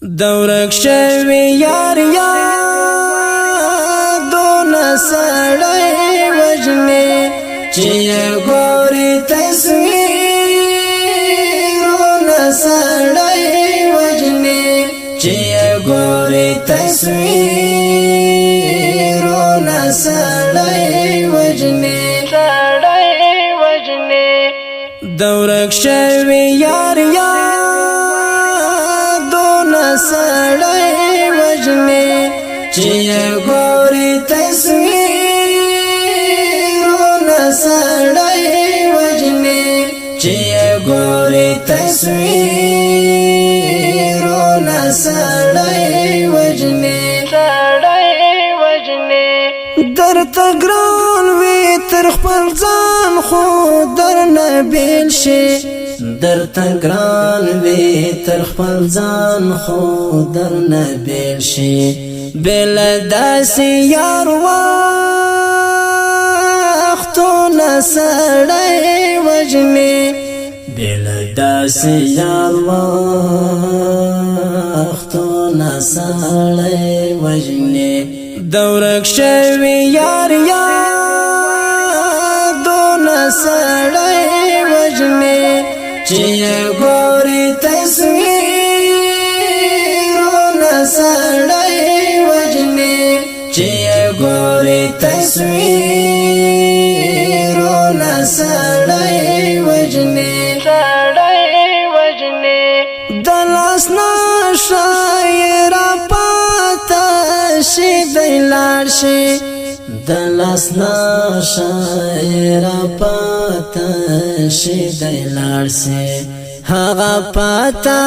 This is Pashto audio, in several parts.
دورک شوی یار یادون سړی وجنی چی گوری تصویرون سړی وجنی چی گوری تصویرون سړی وجنی دورک شوی یار یادون سړی وجنی چی گوری تصویرون سړی وجنی چی گوری تصویرون سړی وجنی در تگران وی تر خپل ځان خو در نبیل شي در تگران وی تر خپل ځان خو در نبیل شي بل داسې یار وختونه سړی وجني بل داسې یار وختونه سړی وجني دورک شوی یار یادون سړی وجنی چی گوری تصویرون سړی وجنی چی گوری تصویرون سړی وجنی دلاس نشای را پاتا شی دیلار شی دلاس نشای را پاتا شی دیلار شی هغه پاتا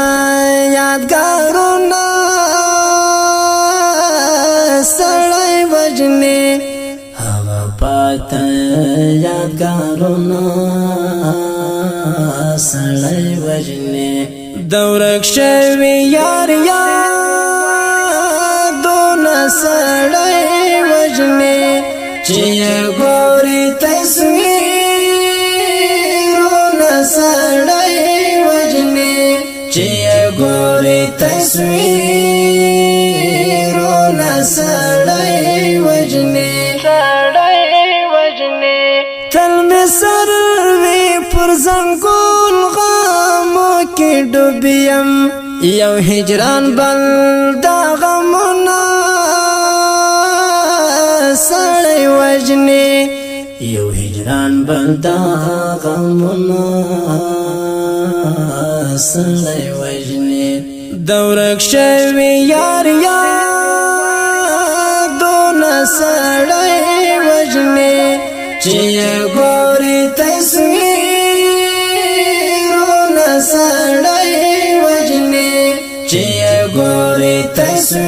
یادګارونه سړی وجنی هغه پاتا یادګارونه سړی وجنی دورک شوی یار یادون سړی وجنی چی گوری تصویرون سړی وجنی چی گوری تصویرون سړی وجنی تل می سر وی پر زنګول غمو کی ډوبیم یو هجران بل دا غمونه سړی وجنی یو هجران بل دا غمونه سړی وجنی دورک شوی یار یادون سړی وجنی چی گوری تصویرون سړی وجنی چی گوری تصویرون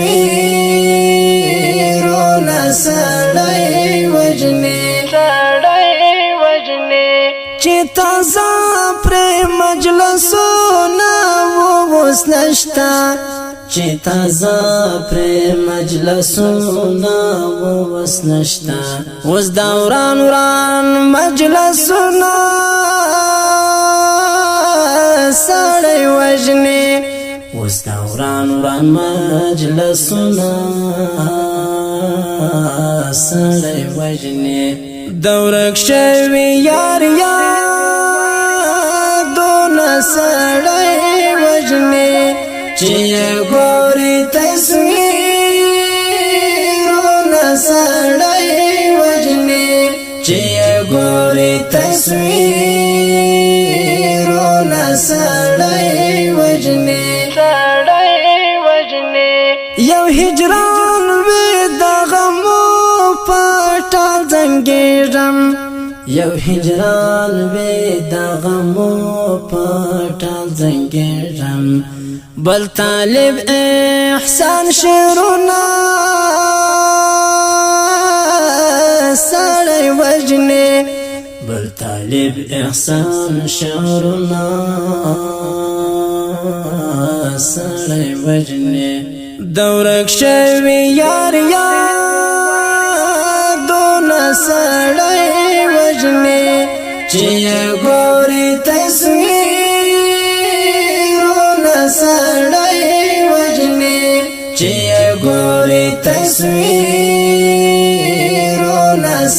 سړی وجنی چی تازه پر مجلسونه ووس نشتا چی تازه پر مجلسونه ووس نشتا وز دوران وران مجلسونه سړی وجنی وز دوران وران مجلسونه سړی وجنی دورک شوی یار یادون سړی وجنی چی گوری تصویرون سړی وجنی چی گوری تصویرون سړی وجنی یو هجران وی د غمو پټا زنګیرم یو هجران وی د غمو پټا زنګیرم بل طالب احسان شرونا سړی وجنی بل طالب احسان شرونا سړی وجنی دورک شوی یار یادون سړی وجنی چی گوری تصویر سړی وجنی ګوري تصویرونه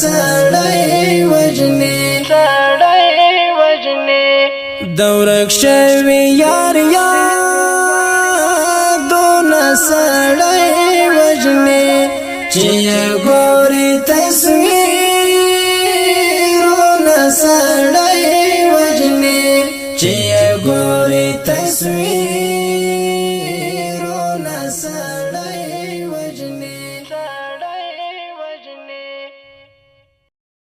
سړی وجني دورک شوی یار یادونه سړی وجني چې ګوري تصویرونه سړی وجني چې ګوري تصویر